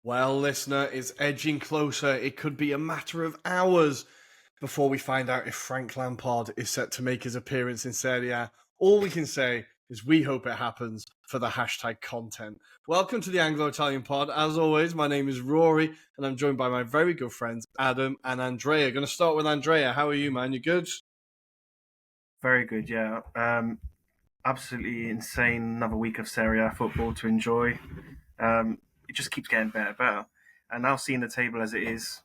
Well, listener, it's edging closer. It could be a matter of hours before we find out if Frank Lampard is set to make his appearance in Serie A. All we can say is we hope it happens for the hashtag content. Welcome to the Anglo-Italian pod. As always, my name is Rory, and I'm joined by my very good friends, Adam and Andrea. Going to start with Andrea. How are you, man? You good? Very good, yeah. Absolutely insane. Another week of Serie A football to enjoy. It just keeps getting better and better. And now seeing the table as it is,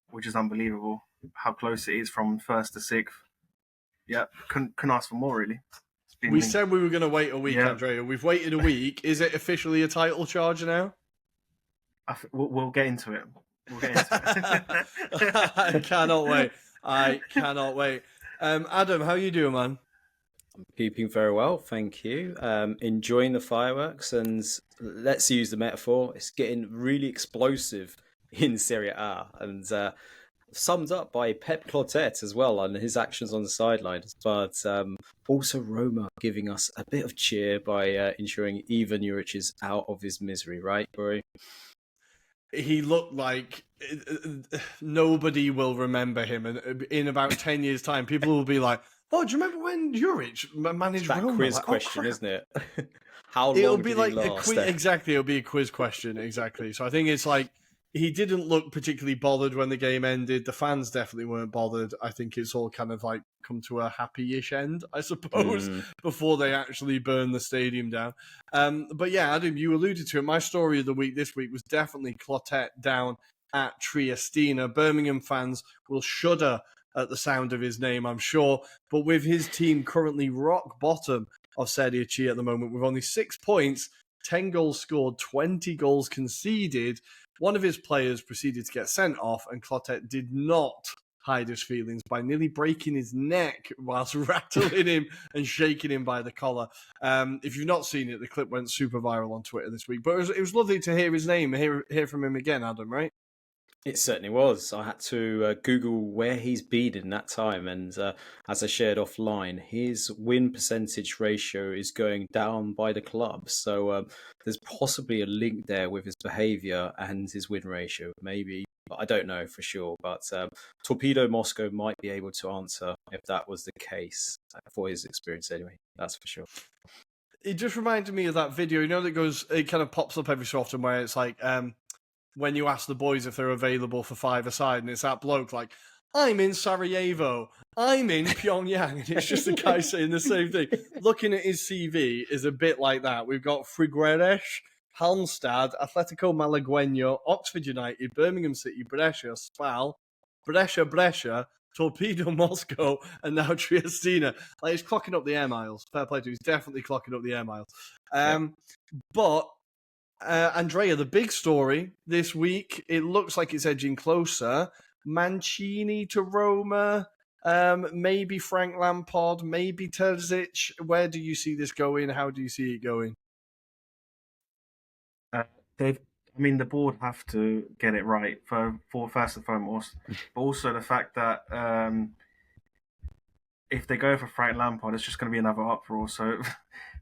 which is unbelievable, how close it is from first to sixth. Yeah, couldn't ask for more, really. We said we were going to wait a week, Yeah. Andrea. We've waited a week. Is it officially a title charge now? We'll get into it. I cannot wait. Adam, how you doing, man? I'm keeping very well, thank you. Enjoying the fireworks, and let's use the metaphor. It's getting really explosive in Serie A, and summed up by Pep Clotet as well on his actions on the sidelines. But also Roma giving us a bit of cheer by ensuring Ivan Juric is out of his misery, right, Rory? He looked like nobody will remember him, and in about 10 years' time, people will be like, "Oh, do you remember when Juric managed that Roma?" quiz like, question, isn't it? How long it'll did be he like last? exactly. It'll be a quiz question, exactly. So I think it's like he didn't look particularly bothered when the game ended. The fans definitely weren't bothered. I think it's all kind of like come to a happy-ish end, I suppose, before they actually burn the stadium down. But yeah, Adam, you alluded to it. My story of the week this week was definitely Clotet down at Triestina. Birmingham fans will shudder at the sound of his name, I'm sure. But with his team currently rock bottom of Serie C at the moment, with only 6 points, 10 goals scored, 20 goals conceded, one of his players proceeded to get sent off, and Clotet did not hide his feelings by nearly breaking his neck whilst rattling him and shaking him by the collar. If you've not seen it, the clip went super viral on Twitter this week. But it was lovely to hear his name and hear from him again, Adam, right? It certainly was. I had to Google where he's been in that time. And as I shared offline, his win percentage ratio is going down by the club. So there's possibly a link there with his behaviour and his win ratio, maybe. But I don't know for sure. But Torpedo Moscow might be able to answer if that was the case for his experience anyway. That's for sure. It just reminded me of that video, it kind of pops up every so often where it's like, when you ask the boys if they're available for five-a-side, and it's that bloke like, I'm in Sarajevo, I'm in Pyongyang, and it's just a guy saying the same thing. Looking at his CV is a bit like that. We've got Figueres, Halmstad, Atletico Malagueño, Oxford United, Birmingham City, Brescia, Spal, Brescia, Torpedo Moscow, and now Triestina. Like, he's clocking up the air miles. Fair play to him. He's definitely clocking up the air miles. But Andrea, the big story this week, it looks like it's edging closer. Mancini to Roma, maybe Frank Lampard, maybe Terzic. Where do you see this going? How do you see it going? The board have to get it right for first and foremost, but also the fact that if they go for Frank Lampard, it's just going to be another uproar. So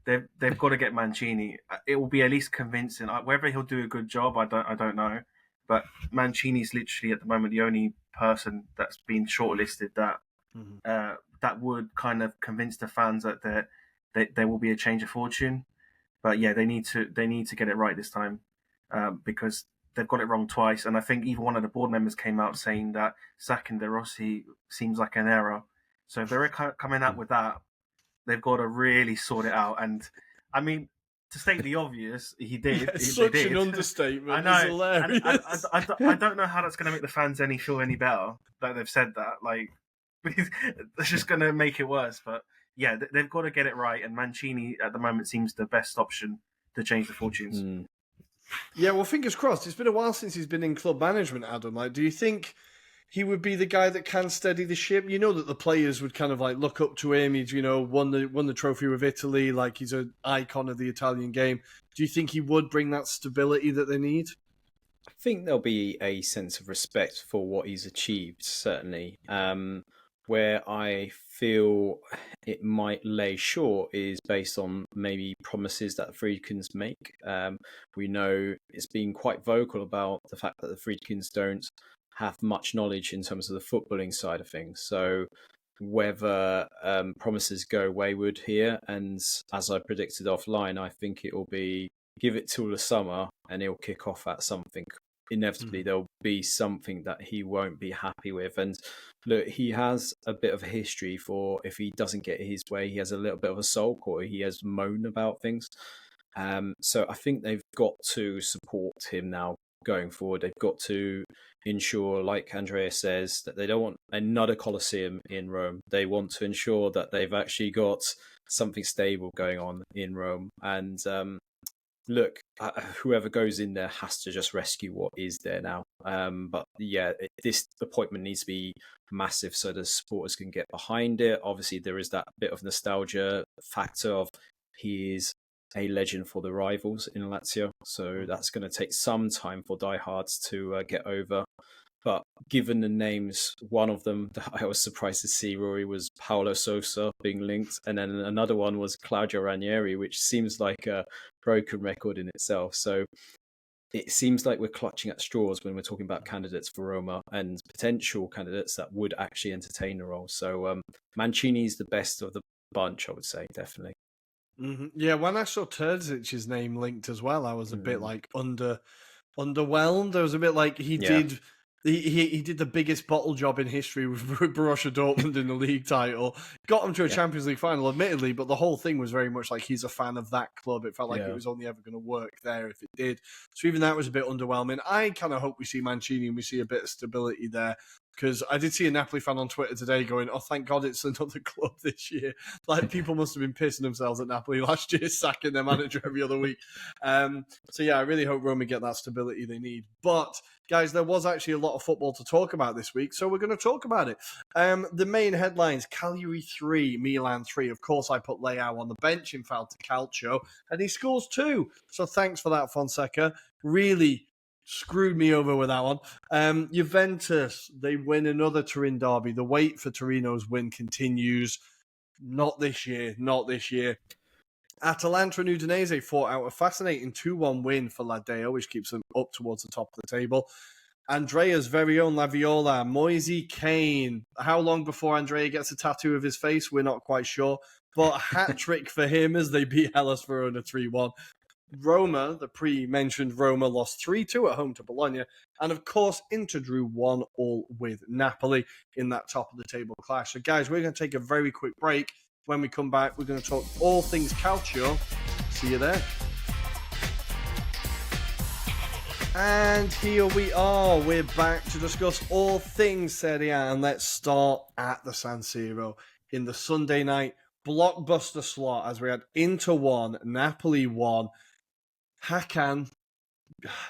they've got to get Mancini. It will be at least convincing. Whether he'll do a good job, I don't know. But Mancini's literally at the moment the only person that's been shortlisted that would kind of convince the fans that there will be a change of fortune. But yeah, they need to get it right this time because they've got it wrong twice. And I think even one of the board members came out saying that sacking De Rossi seems like an error. So if they're coming out with that, they've got to really sort it out. And I mean, to state the obvious, he did. It's such an understatement. I know. It's hilarious. I don't know how that's going to make the fans feel any better that they've said that. Like, it's just going to make it worse. But yeah, they've got to get it right. And Mancini at the moment seems the best option to change the fortunes. Yeah, well, fingers crossed. It's been a while since he's been in club management, Adam. Like, do you think he would be the guy that can steady the ship? You know that the players would kind of like look up to him. He's, won the trophy with Italy. Like, he's an icon of the Italian game. Do you think he would bring that stability that they need? I think there'll be a sense of respect for what he's achieved, certainly. Where I feel it might lay short is based on maybe promises that the Friedkins make. We know it's been quite vocal about the fact that the Friedkins don't have much knowledge in terms of the footballing side of things. So whether promises go wayward here, and as I predicted offline, I think it will be give it till the summer and he'll kick off at something. Inevitably, there'll be something that he won't be happy with. And look, he has a bit of a history for if he doesn't get his way, he has a little bit of a sulk or he has moan about things. So I think they've got to support him now going forward. They've got to ensure, like Andrea says, that they don't want another Colosseum in Rome. They want to ensure that they've actually got something stable going on in Rome. And look, whoever goes in there has to just rescue what is there now. But yeah, this appointment needs to be massive so the supporters can get behind it. Obviously, there is that bit of nostalgia factor of he is a legend for the rivals in Lazio. So that's going to take some time for diehards to get over. But given the names, one of them that I was surprised to see, Rory, was Paulo Sousa being linked. And then another one was Claudio Ranieri, which seems like a broken record in itself. So it seems like we're clutching at straws when we're talking about candidates for Roma and potential candidates that would actually entertain the role. So Mancini's the best of the bunch, I would say, definitely. Mm-hmm. Yeah, when I saw Terzic's name linked as well, I was a bit like underwhelmed. I was a bit like he did the biggest bottle job in history with Borussia Dortmund in the league title. Got him to a Champions League final, admittedly, but the whole thing was very much like he's a fan of that club. It felt like it was only ever going to work there if it did. So even that was a bit underwhelming. I kind of hope we see Mancini and we see a bit of stability there. Because I did see a Napoli fan on Twitter today going, oh, thank God it's another club this year. Like, people must have been pissing themselves at Napoli last year, sacking their manager every other week. So, yeah, I really hope Roma get that stability they need. But, guys, there was actually a lot of football to talk about this week, so we're going to talk about it. The main headlines, Cagliari 3, Milan 3. Of course, I put Leao on the bench in Falta Calcio, and he scores 2. So thanks for that, Fonseca. Really screwed me over with that one. Juventus, they win another Turin derby. The wait for Torino's win continues. Not this year. Atalanta and Udinese fought out a fascinating 2-1 win for Ladeo, which keeps them up towards the top of the table. Andrea's very own La Viola, Moise Kean. How long before Andrea gets a tattoo of his face? We're not quite sure. But a hat-trick for him as they beat Hellas Verona 3-1. Roma, the pre-mentioned Roma, lost 3-2 at home to Bologna. And of course, Inter drew 1-1 with Napoli in that top of the table clash. So guys, we're going to take a very quick break. When we come back, we're going to talk all things Calcio. See you there. And here we are. We're back to discuss all things Serie A. And let's start at the San Siro in the Sunday night blockbuster slot as we had Inter 1, Napoli 1. Hakan,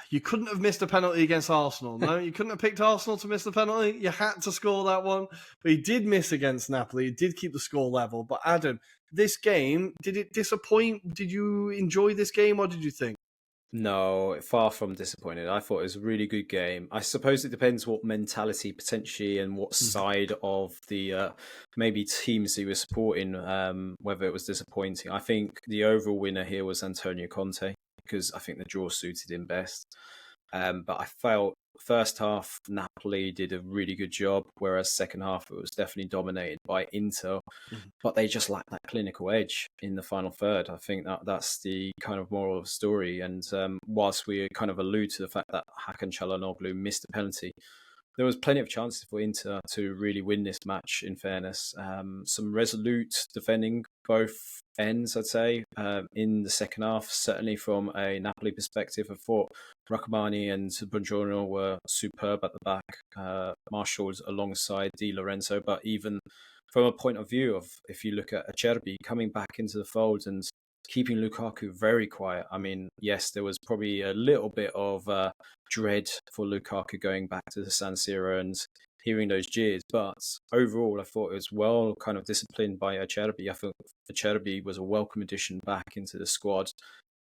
you couldn't have missed a penalty against Arsenal, no? You couldn't have picked Arsenal to miss the penalty. You had to score that one. But he did miss against Napoli. He did keep the score level. But Adam, this game, did it disappoint? Did you enjoy this game? What did you think? No, far from disappointed. I thought it was a really good game. I suppose it depends what mentality potentially and what side of the maybe teams he was supporting, whether it was disappointing. I think the overall winner here was Antonio Conte, because I think the draw suited him best. But I felt first half Napoli did a really good job, whereas second half it was definitely dominated by Inter. But they just lacked that clinical edge in the final third. I think that's the kind of moral of the story. And whilst we kind of allude to the fact that Hakan Çalhanoğlu missed a penalty, there was plenty of chances for Inter to really win this match, in fairness. Some resolute defending both ends, I'd say, in the second half. Certainly from a Napoli perspective, I thought Rachmani and Buongiorno were superb at the back, marshalled alongside Di Lorenzo. But even from a point of view of, if you look at Acerbi coming back into the fold and keeping Lukaku very quiet. I mean, yes, there was probably a little bit of dread for Lukaku going back to the San Siro and hearing those jeers. But overall, I thought it was well kind of disciplined by Acerbi. I thought Acerbi was a welcome addition back into the squad.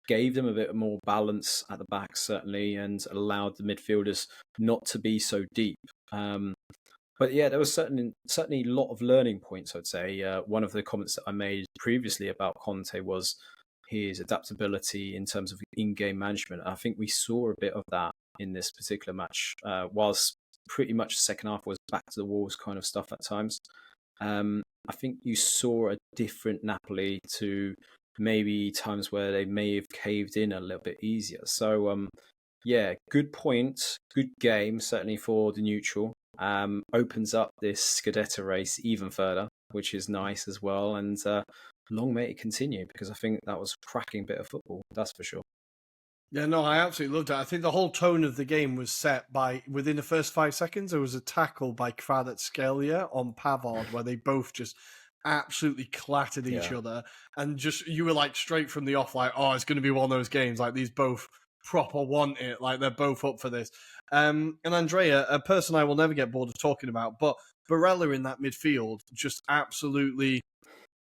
Gave them a bit more balance at the back, certainly, and allowed the midfielders not to be so deep. But yeah, there was certainly a lot of learning points, I'd say. One of the comments that I made previously about Conte was his adaptability in terms of in-game management. I think we saw a bit of that in this particular match, whilst pretty much the second half was back to the walls kind of stuff at times. I think you saw a different Napoli to maybe times where they may have caved in a little bit easier. So, yeah, good point, good game, certainly for the neutral. Opens up this Scudetto race even further, which is nice as well. And long may it continue, because I think that was a cracking bit of football, that's for sure. Yeah, no, I absolutely loved it. I think the whole tone of the game was set by, within the first 5 seconds, there was a tackle by Kvaratskhelia on Pavard where they both just absolutely clattered each other. And just, you were like straight from the off, like, oh, it's going to be one of those games. Like, these both proper want it. Like, they're both up for this. And Andrea, a person I will never get bored of talking about, but Barella in that midfield just absolutely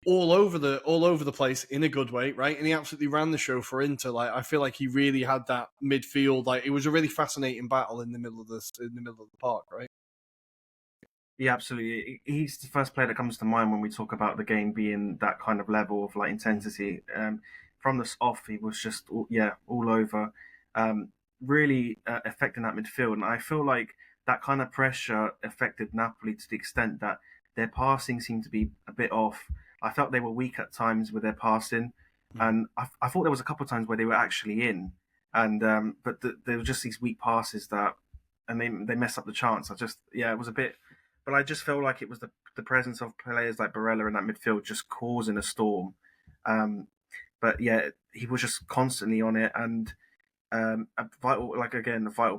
all over the place in a good way, right? And he absolutely ran the show for Inter. Like, I feel like he really had that midfield. Like, it was a really fascinating battle in the middle of the park, right? Yeah, absolutely. He's the first player that comes to mind when we talk about the game being that kind of level of like intensity. From the off, he was just all over, really affecting that midfield. And I feel like that kind of pressure affected Napoli to the extent that their passing seemed to be a bit off. I felt they were weak at times with their passing, and I thought there was a couple of times where they were actually in, and but there were just these weak passes that, and they messed up the chance. It was a bit. But I just felt like it was the presence of players like Barella in that midfield just causing a storm. But yeah, he was just constantly on it, and a vital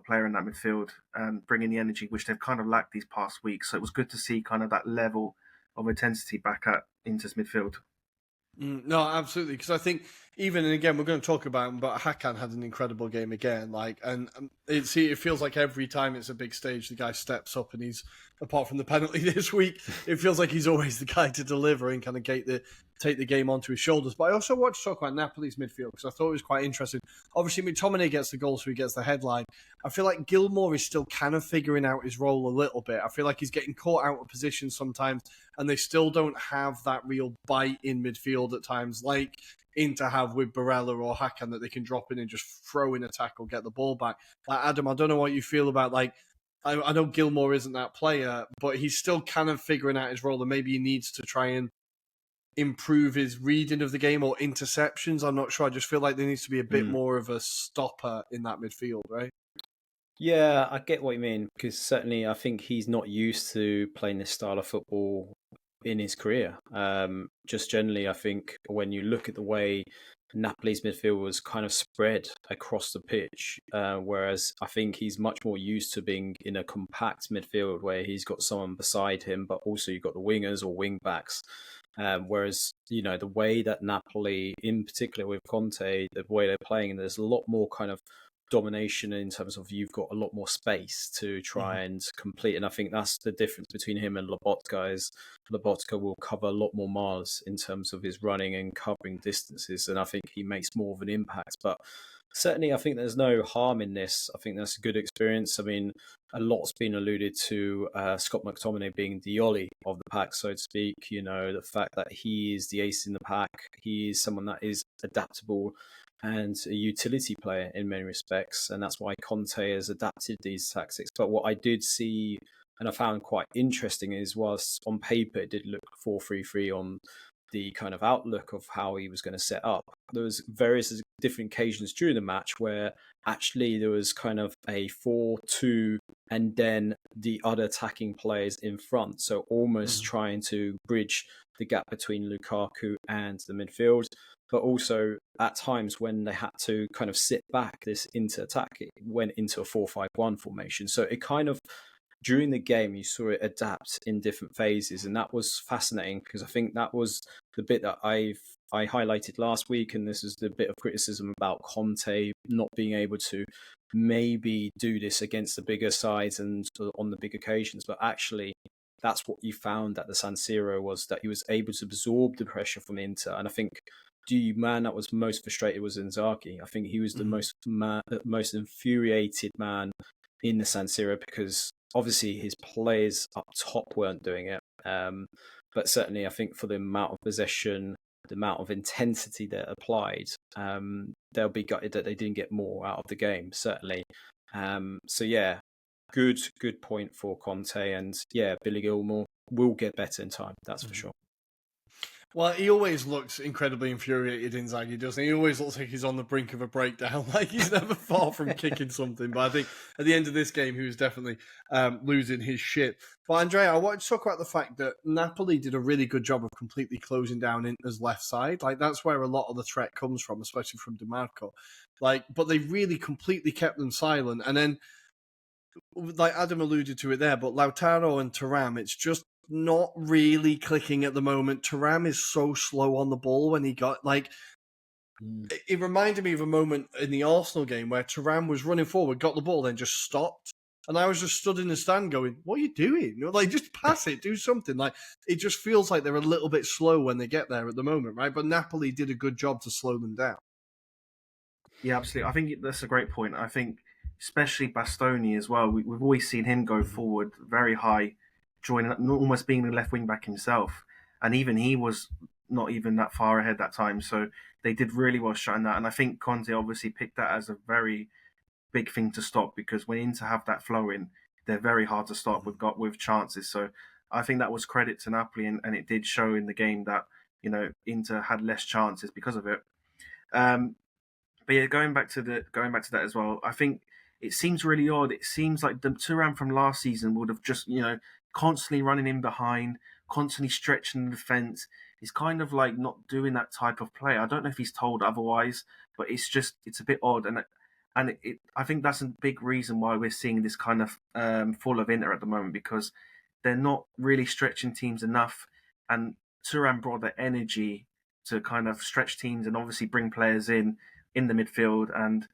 player in that midfield, bringing the energy which they've kind of lacked these past weeks. So it was good to see kind of that level of intensity back at Inter's midfield. No, absolutely. Because I think even, and again, we're going to talk about him, but Hakan had an incredible game again. Like, and it feels like every time it's a big stage, the guy steps up, and he's, apart from the penalty this week, it feels like he's always the guy to deliver and kind of take the game onto his shoulders. But I also want to talk about Napoli's midfield, because I thought it was quite interesting. Obviously, McTominay gets the goal, so he gets the headline. I feel like Gilmour is still kind of figuring out his role a little bit. I feel like he's getting caught out of position sometimes, and they still don't have that real bite in midfield at times, like Inter have with Barella or Hakan, that they can drop in and just throw in a tackle, get the ball back. Like, Adam, I don't know what you feel about, like, I know Gilmour isn't that player, but he's still kind of figuring out his role, and maybe he needs to try and improve his reading of the game or interceptions. I'm not sure. I just feel like there needs to be a bit more of a stopper in that midfield, right? Yeah, I get what you mean, because certainly I think he's not used to playing this style of football in his career. Just generally, I think when you look at the way Napoli's midfield was kind of spread across the pitch, whereas I think he's much more used to being in a compact midfield where he's got someone beside him, but also you've got the wingers or wing backs. Whereas, the way that Napoli, in particular with Conte, the way they're playing, there's a lot more kind of domination in terms of you've got a lot more space to try and complete. And I think that's the difference between him and Lobotka is Lobotka will cover a lot more miles in terms of his running and covering distances. And I think he makes more of an impact. But certainly, I think there's no harm in this. I think that's a good experience. I mean, a lot's been alluded to Scott McTominay being the Ollie of the pack, so to speak. The fact that he is the ace in the pack. He is someone that is adaptable and a utility player in many respects. And that's why Conte has adapted these tactics. But what I did see and I found quite interesting is, whilst on paper it did look 4-3-3 on the kind of outlook of how he was going to set up, there was various different occasions during the match where actually there was kind of a 4-2 and then the other attacking players in front. So almost trying to bridge the gap between Lukaku and the midfield. But also at times when they had to kind of sit back this into attack, it went into a 4-5-1 formation. So it kind of, during the game, you saw it adapt in different phases. And that was fascinating, because I think that was the bit that I highlighted last week. And this is the bit of criticism about Conte not being able to maybe do this against the bigger sides and on the big occasions. But actually, that's what you found at the San Siro, was that he was able to absorb the pressure from Inter. And I think the man that was most frustrated was Inzaghi. I think he was the most infuriated man in the San Siro, because obviously his players up top weren't doing it. But certainly I think for the amount of possession, the amount of intensity that applied, they'll be gutted that they didn't get more out of the game, certainly. So yeah, good point for Conte, and yeah, Billy Gilmour will get better in time, that's for sure. Well, he always looks incredibly infuriated, Inzaghi, doesn't he? He always looks like he's on the brink of a breakdown. Like, he's never far from kicking something. But I think at the end of this game, he was definitely losing his shit. But, Andrea, I wanted to talk about the fact that Napoli did a really good job of completely closing down Inter's left side. Like, that's where a lot of the threat comes from, especially from DiMarco. Like, but they really completely kept them silent. And then, like Adam alluded to it there, but Lautaro and Thuram, it's just not really clicking at the moment. Thuram is so slow on the ball when he got, like, it reminded me of a moment in the Arsenal game where Thuram was running forward, got the ball, then just stopped. And I was just stood in the stand going, what are you doing? Like, just pass it, do something. Like, it just feels like they're a little bit slow when they get there at the moment, right? But Napoli did a good job to slow them down. Yeah, absolutely. I think that's a great point. I think especially Bastoni as well. We've always seen him go forward very high, joining almost being the left wing back himself, and even he was not even that far ahead that time. So they did really well shutting that, and I think Conte obviously picked that as a very big thing to stop, because when Inter have that flow in, they're very hard to stop with chances. So I think that was credit to Napoli, and it did show in the game that Inter had less chances because of it. But yeah, going back to that as well, I think it seems really odd. It seems like the Thuram from last season would have just constantly running in behind, constantly stretching the defence. He's kind of like not doing that type of play. I don't know if he's told otherwise, but it's a bit odd, and I think that's a big reason why we're seeing this kind of fall of Inter at the moment, because they're not really stretching teams enough, and Thuram brought the energy to kind of stretch teams and obviously bring players in the midfield, and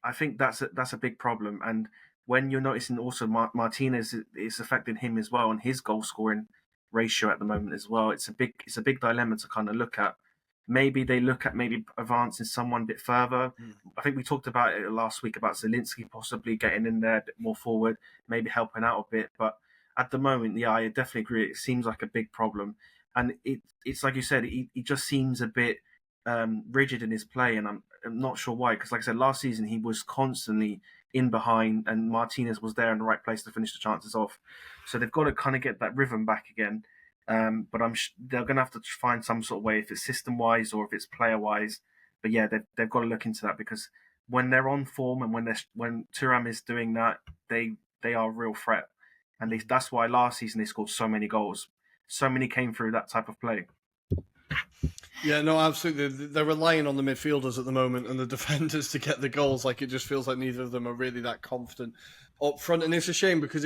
I think that's a big problem. And when you're noticing also Martinez is affecting him as well, and his goal scoring ratio at the moment as well, it's a big dilemma to kind of look at. Maybe they look at advancing someone a bit further. I think we talked about it last week about Zielinski possibly getting in there a bit more forward, maybe helping out a bit. But at the moment, yeah, I definitely agree. It seems like a big problem, and it's like you said, he just seems a bit rigid in his play, and I'm not sure why. Because like I said, last season he was constantly in behind, and Martinez was there in the right place to finish the chances off. So they've got to kind of get that rhythm back again. But they're going to have to find some sort of way, if it's system wise or if it's player wise. But yeah, they've got to look into that, because when they're on form and when Thuram is doing that, they are a real threat, and that's why last season they scored so many goals. So many came through that type of play. Yeah, no, absolutely. They're relying on the midfielders at the moment and the defenders to get the goals. Like, it just feels like neither of them are really that confident up front, and it's a shame, because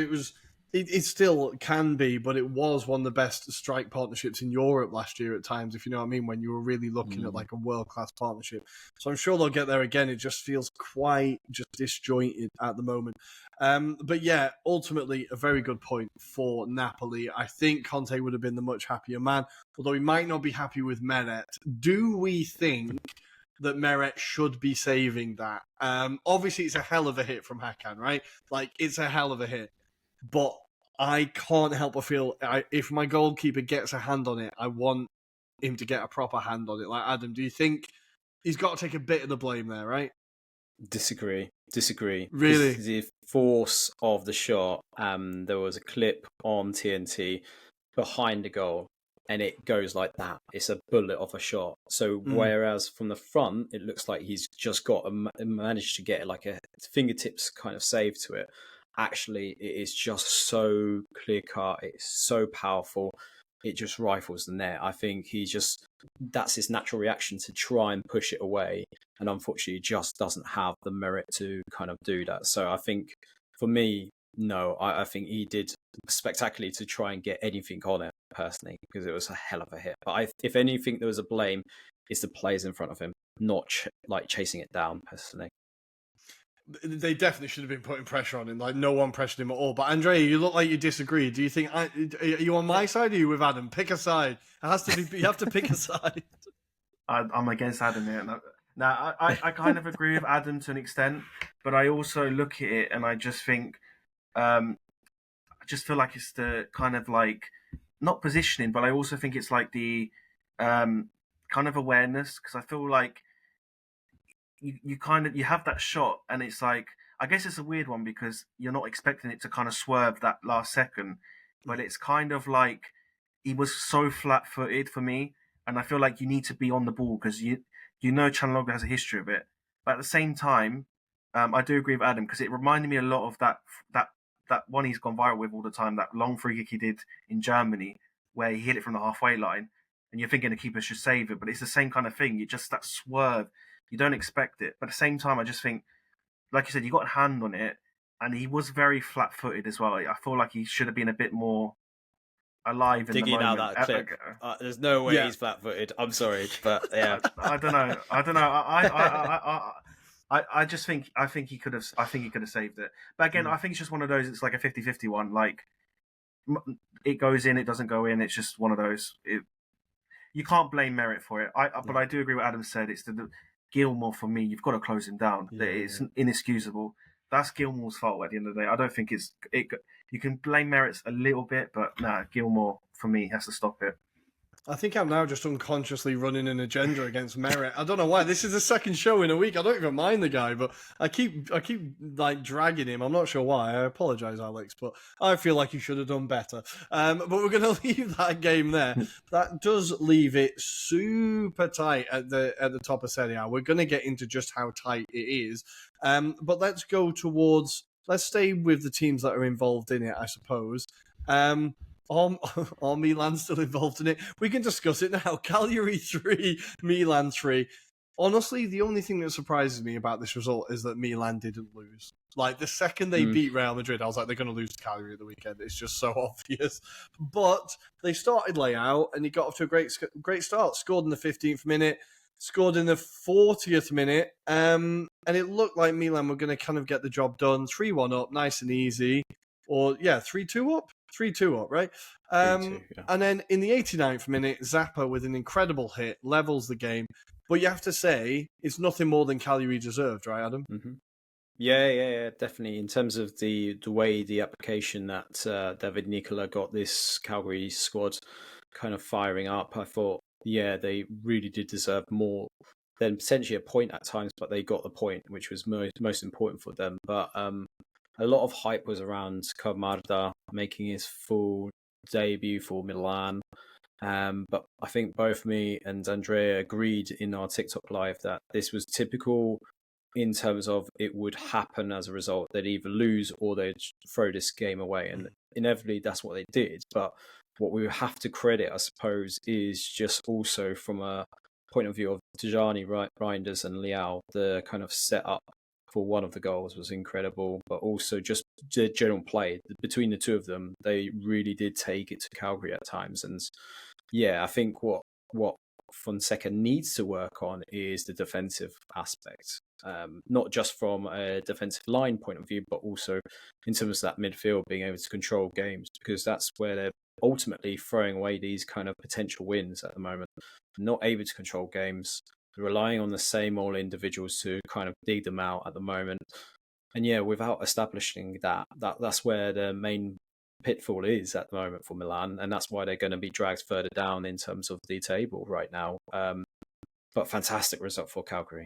it still can be, but it was one of the best strike partnerships in Europe last year at times, if you know what I mean, when you were really looking at like a world-class partnership. So I'm sure they'll get there again. It just feels quite just disjointed at the moment. But yeah, ultimately a very good point for Napoli. I think Conte would have been the much happier man, although he might not be happy with Meret. Do we think that Meret should be saving that? Obviously, it's a hell of a hit from Hakan, right? Like, it's a hell of a hit. But I can't help but feel, if my goalkeeper gets a hand on it, I want him to get a proper hand on it. Like, Adam, do you think he's got to take a bit of the blame there, right? Disagree. Really? The force of the shot, there was a clip on TNT behind the goal, and it goes like that. It's a bullet of a shot. So whereas from the front, it looks like he's just managed to get like a fingertips kind of save to it. Actually, it is just so clear cut. It's so powerful. It just rifles the net. I think that's his natural reaction, to try and push it away. And unfortunately, just doesn't have the merit to kind of do that. So I think for me, no, I think he did spectacularly to try and get anything on it personally, because it was a hell of a hit. But if anything, there was a blame, it's the players in front of him, not chasing it down personally. They definitely should have been putting pressure on him. Like, no one pressured him at all. But Andrea, you look like you disagree. Do you think are you on my side or are you with Adam? Pick a side. It has to be. You have to pick a side. I'm against Adam here. Now, I kind of agree with Adam to an extent, but I also look at it and I just think, I just feel like it's the kind of like not positioning, but I also think it's like the kind of awareness because I feel like you have that shot and it's like I guess it's a weird one because you're not expecting it to kind of swerve that last second, but it's kind of like he was so flat-footed for me, and I feel like you need to be on the ball because you know Chanaloglu has a history of it, but at the same time, I do agree with Adam because it reminded me a lot of that one he's gone viral with all the time, that long free kick he did in Germany where he hit it from the halfway line, and you're thinking the keeper should save it, but it's the same kind of thing. You just that swerve, you don't expect it, but at the same time, I just think, like you said, you got a hand on it, and he was very flat-footed as well. I feel like he should have been a bit more alive in the Digging out moment. that clip. There's no way Yeah. he's flat-footed. I'm sorry, but yeah. I don't know. I just think he could have saved it. But again, I think it's just one of those. It's like a 50-50 one. Like it goes in, it doesn't go in. It's just one of those. You can't blame merit for it. But I do agree with what Adam said. It's the Gilmour for me. You've got to close him down. Yeah. It's inexcusable. That's Gilmour's fault at the end of the day. I don't think it's it. You can blame merits a little bit, but nah, Gilmour for me has to stop it. I think I'm now just unconsciously running an agenda against Merritt. I don't know why. This is the second show in a week. I don't even mind the guy, but I keep like dragging him. I'm not sure why. I apologize, Alex, but I feel like he should have done better. But we're going to leave that game there. That does leave it super tight at the top of Serie A. We're going to get into just how tight it is. But let's stay with the teams that are involved in it, I suppose. Are Milan still involved in it? We can discuss it now. Cagliari 3, Milan 3. Honestly, the only thing that surprises me about this result is that Milan didn't lose. Like, the second they beat Real Madrid, I was like, they're going to lose to Cagliari at the weekend. It's just so obvious. But they started layout, and he got off to a great start. Scored in the 15th minute, scored in the 40th minute, and it looked like Milan were going to kind of get the job done. 3-1 up, nice and easy. Or, yeah, 3-2 up? 3-2 up, right? 3-2, yeah. And then in the 89th minute, Zappa with an incredible hit levels the game. But you have to say, it's nothing more than Cagliari deserved, right, Adam? Mm-hmm. Yeah, definitely. In terms of the way the application that David Nicola got this Calgary squad kind of firing up, I thought, yeah, they really did deserve more than potentially a point at times, but they got the point, which was most important for them. But a lot of hype was around Camarda making his full debut for Milan. But I think both me and Andrea agreed in our TikTok live that this was typical in terms of it would happen as a result. They'd either lose or they'd throw this game away. And inevitably, that's what they did. But what we have to credit, I suppose, is just also from a point of view of Tijani, Reinders and Leao, the kind of setup for one of the goals was incredible, but also just the general play between the two of them. They really did take it to Calgary at times. And yeah, I think what Fonseca needs to work on is the defensive aspect, not just from a defensive line point of view, but also in terms of that midfield being able to control games, because that's where they're ultimately throwing away these kind of potential wins at the moment. Not able to control games, relying on the same old individuals to kind of dig them out at the moment. And yeah, without establishing that's where the main pitfall is at the moment for Milan, and that's why they're going to be dragged further down in terms of the table right now. But fantastic result for Calgary,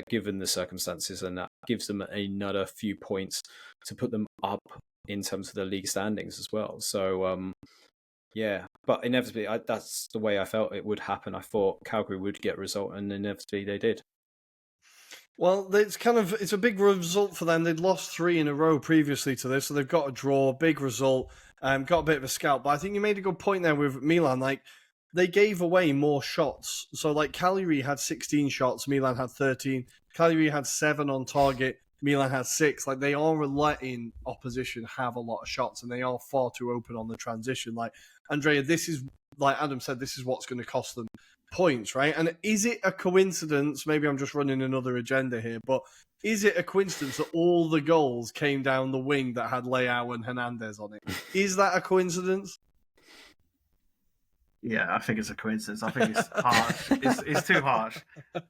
given the circumstances, and that gives them another few points to put them up in terms of the league standings as well. So yeah, but inevitably, that's the way I felt it would happen. I thought Calgary would get a result, and inevitably they did. Well, it's a big result for them. They'd lost 3 in a row previously to this, so they've got a draw, big result, got a bit of a scalp. But I think you made a good point there with Milan. Like, they gave away more shots. So, like, Cagliari had 16 shots, Milan had 13. Cagliari had 7 on target, Milan had 6. Like, they are letting opposition have a lot of shots, and they are far too open on the transition. Like, Andrea, this is, like Adam said, this is what's going to cost them points, right? And is it a coincidence, maybe I'm just running another agenda here, but is it a coincidence that all the goals came down the wing that had Leao and Hernandez on it? Is that a coincidence? Yeah, I think it's a coincidence. I think it's harsh. It's too harsh.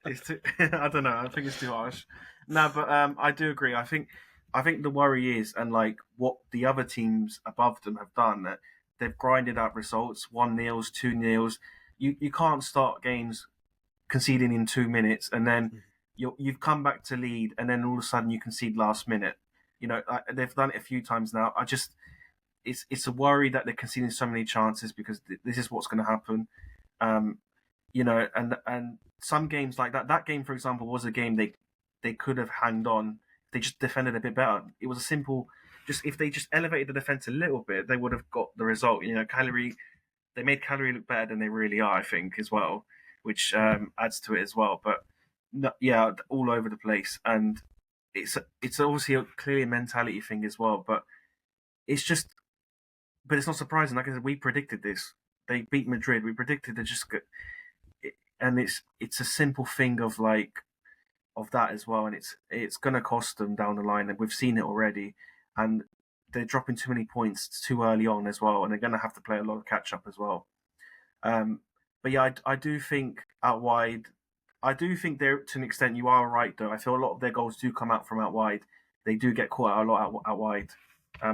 It's too. I don't know. I think it's too harsh. No, but I do agree. I think the worry is, and like what the other teams above them have done, that they've grinded out results, 1-0s, 2-0s. You can't start games conceding in 2 minutes, and then you've come back to lead, and then all of a sudden you concede last minute. They've done it a few times now. It's a worry that they're conceding so many chances because this is what's going to happen. Um, and some games like that. That game, for example, was a game they could have hanged on. They just defended a bit better. It was a simple. Just if they just elevated the defense a little bit, they would have got the result. They made Cagliari look better than they really are, I think, as well, which adds to it as well. But no, yeah, all over the place, and it's obviously clearly a mentality thing as well. But it's just, but it's not surprising. Like I said, we predicted this. They beat Madrid. We predicted they just go, and it's a simple thing of that as well, and it's going to cost them down the line, and we've seen it already, and they're dropping too many points too early on as well, and they're going to have to play a lot of catch up as well. But yeah, I do think out wide, I do think they're to an extent you are right though. I feel a lot of their goals do come out from out wide. They do get caught out a lot out wide,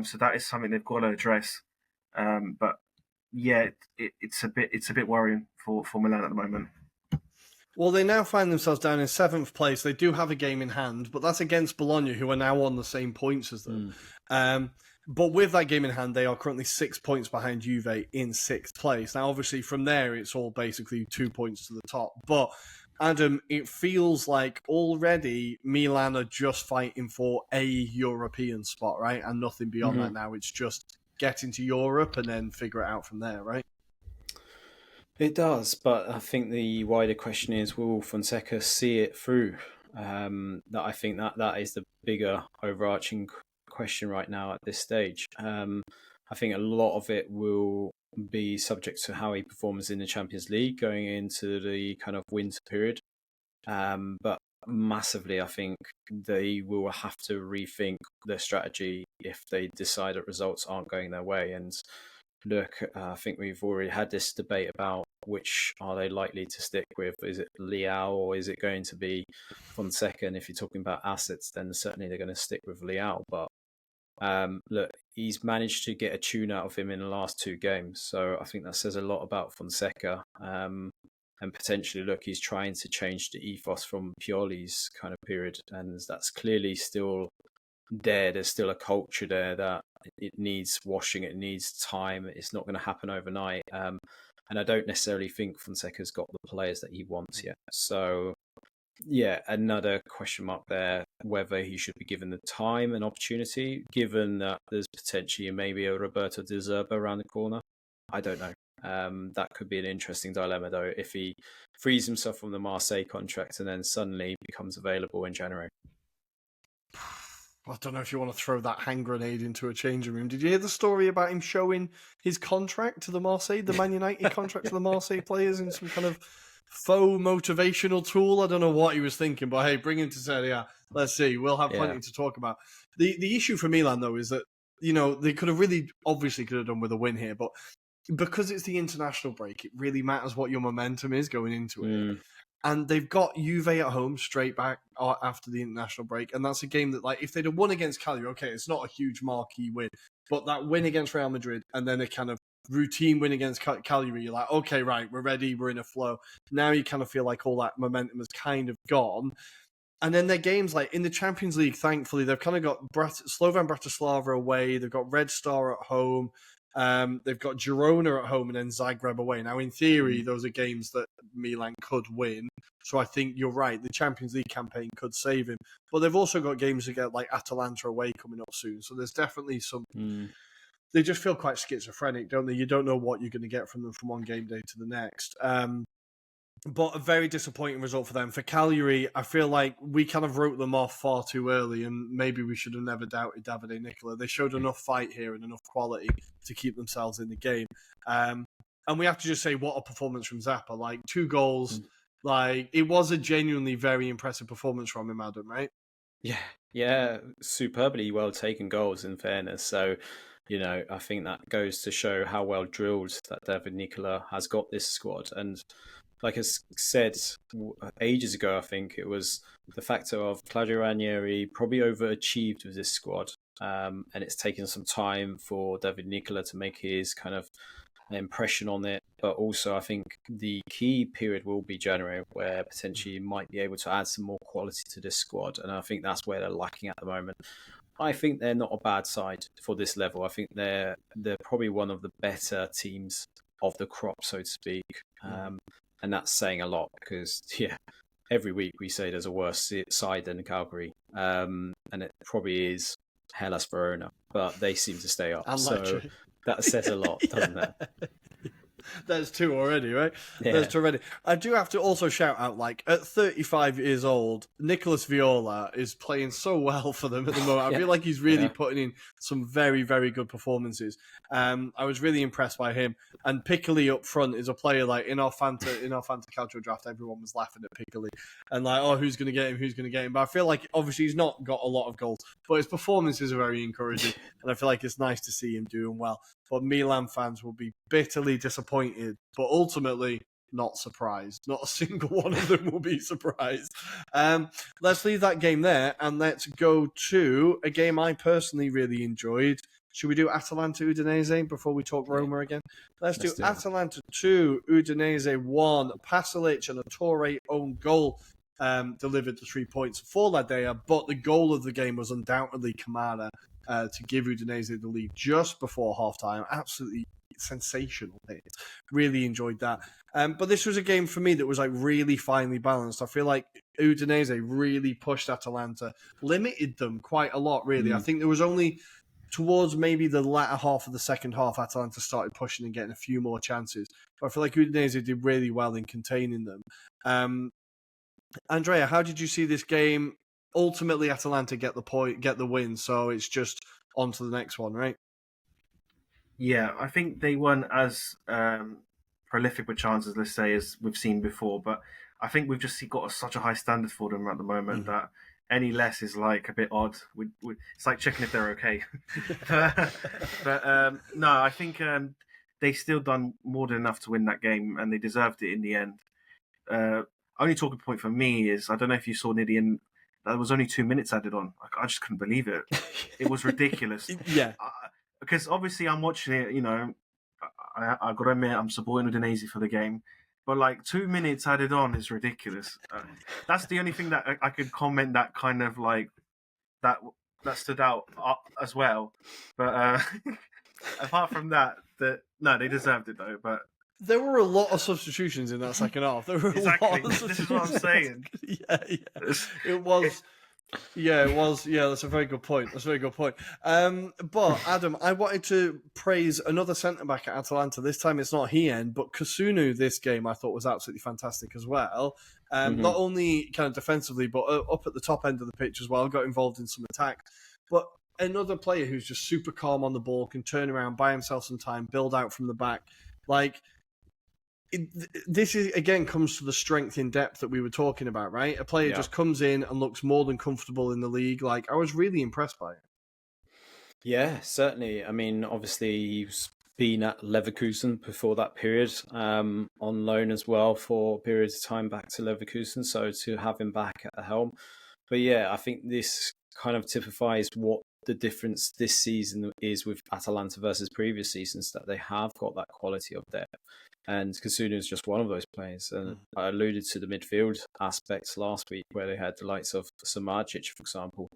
so that is something they've got to address. But yeah, it's a bit worrying for Milan at the moment. Well, they now find themselves down in 7th place. They do have a game in hand, but that's against Bologna, who are now on the same points as them. But with that game in hand, they are currently 6 points behind Juve in 6th place. Now, obviously, from there, it's all basically 2 points to the top. But, Adam, it feels like already Milan are just fighting for a European spot, right? And nothing beyond that now. It's just get into Europe and then figure it out from there, right? It does, but I think the wider question is, will Fonseca see it through? That I think that is the bigger overarching question right now at this stage. I think a lot of it will be subject to how he performs in the Champions League going into the kind of winter period. But massively, I think they will have to rethink their strategy if they decide that results aren't going their way. And look, I think we've already had this debate about which are they likely to stick with. Is it Leao or is it going to be Fonseca? And if you're talking about assets, then certainly they're going to stick with Leao. But look, he's managed to get a tune out of him in the last 2 games. So I think that says a lot about Fonseca. And potentially, look, he's trying to change the ethos from Pioli's kind of period. And that's clearly still there. There's still a culture there that it needs washing, it needs time, it's not going to happen overnight, and I don't necessarily think Fonseca's got the players that he wants yet. So yeah, another question mark there, whether he should be given the time and opportunity, given that there's potentially maybe a Roberto De Zerba around the corner. I don't know. That could be an interesting dilemma though, if he frees himself from the Marseille contract and then suddenly becomes available in January. I don't know if you want to throw that hand grenade into a changing room. Did you hear the story about him showing his contract to the Man United contract to the Marseille players in some kind of faux motivational tool? I don't know what he was thinking, but hey, bring him to Serie A. Let's see. We'll have plenty to talk about. The issue for Milan, though, is that, they could have done with a win here, but because it's the international break, it really matters what your momentum is going into it. And they've got Juve at home straight back after the international break. And that's a game that, if they'd have won against Cagliari, okay, it's not a huge marquee win. But that win against Real Madrid and then a kind of routine win against Cagliari, you're like, okay, right, we're ready, we're in a flow. Now you kind of feel like all that momentum has kind of gone. And then their games, in the Champions League, thankfully, they've kind of got Slovan Bratislava away, they've got Red Star at home, they've got Girona at home and then Zagreb away. Now, in theory, those are games that Milan could win. So I think you're right. The Champions League campaign could save him. But they've also got games to get Atalanta away coming up soon. So there's definitely some... They just feel quite schizophrenic, don't they? You don't know what you're going to get from them from one game day to the next. But a very disappointing result for them. For Cagliari, I feel like we kind of wrote them off far too early, and maybe we should have never doubted Davide Nicola. They showed enough fight here and enough quality to keep themselves in the game. And we have to just say, what a performance from Zappa. 2 goals. It was a genuinely very impressive performance from him, Adam, right? Yeah, Yeah, superbly well taken goals, in fairness. So, I think that goes to show how well drilled that David Nicola has got this squad. And like I said ages ago, I think it was the factor of Claudio Ranieri probably overachieved with this squad. And it's taken some time for David Nicola to make his kind of impression on it. But also, I think the key period will be January, where potentially you might be able to add some more quality to this squad. And I think that's where they're lacking at the moment. I think they're not a bad side for this level. I think they're probably one of the better teams of the crop, so to speak. And that's saying a lot because, yeah, every week we say there's a worse side than Calgary. And it probably is Hellas Verona, but they seem to stay up. So that says a lot, doesn't it? There's two already, right? Yeah. There's two already. I do have to also shout out, at 35 years old, Nicholas Viola is playing so well for them at the moment. I feel like he's really putting in some very, very good performances. I was really impressed by him. And Piccoli up front is a player in our Fanta Calcio draft, everyone was laughing at Piccoli and who's going to get him? Who's going to get him? But I feel like obviously he's not got a lot of goals, but his performances are very encouraging, and I feel like it's nice to see him doing well. But Milan fans will be bitterly disappointed, but ultimately not surprised. Not a single one of them will be surprised. Let's leave that game there and let's go to a game I personally really enjoyed. Should we do Atalanta Udinese before we talk Roma again? Let's do Atalanta 2, Udinese 1. Pasalic and a Torre own goal delivered the 3 points for Ladea, but the goal of the game was undoubtedly Kamara to give Udinese the lead just before halftime. Absolutely sensational hit. Really enjoyed that. But this was a game for me that was really finely balanced. I feel like Udinese really pushed Atalanta, limited them quite a lot, really. I think there was only towards maybe the latter half of the second half, Atalanta started pushing and getting a few more chances. But I feel like Udinese did really well in containing them. Andrea, how did you see this game? Ultimately, Atalanta get the win, so it's just on to the next one, right? Yeah, I think they weren't as prolific with chances, let's say, as we've seen before. But I think we've just got such a high standard for them at the moment that any less is a bit odd. It's like checking if they're okay. but no, I think they still done more than enough to win that game, and they deserved it in the end. Only talking point for me is, I don't know if you saw near the end, there was only 2 minutes added on. I just couldn't believe it. It was ridiculous. Yeah. Because obviously I'm watching it, I got to admit I'm supporting Udinese for the game. But 2 minutes added on is ridiculous. That's the only thing that I could comment that kind of that stood out as well. But apart from that, no, they deserved it though. But there were a lot of substitutions in that second half. There were exactly. A lot of This is what I'm saying. Yeah. It was. Yeah, it was. Yeah, that's a very good point. But Adam, I wanted to praise another centre back at Atalanta. This time it's not Hien, but Kasunu. This game I thought was absolutely fantastic as well. Not only kind of defensively, but up at the top end of the pitch as well. Got involved in some attacks. But another player who's just super calm on the ball, can turn around, buy himself some time, build out from the back. This is again comes to the strength in depth that we were talking about, right? A player just comes in and looks more than comfortable in the league. I was really impressed by it. Yeah, certainly. I mean, obviously he's been at Leverkusen before that period, on loan as well for periods of time back to Leverkusen. So to have him back at the helm, but yeah, I think this kind of typifies what the difference this season is with Atalanta versus previous seasons, that they have got that quality of depth. And Kasuna is just one of those players. And I alluded to the midfield aspects last week, where they had the likes of Samardzic, for example,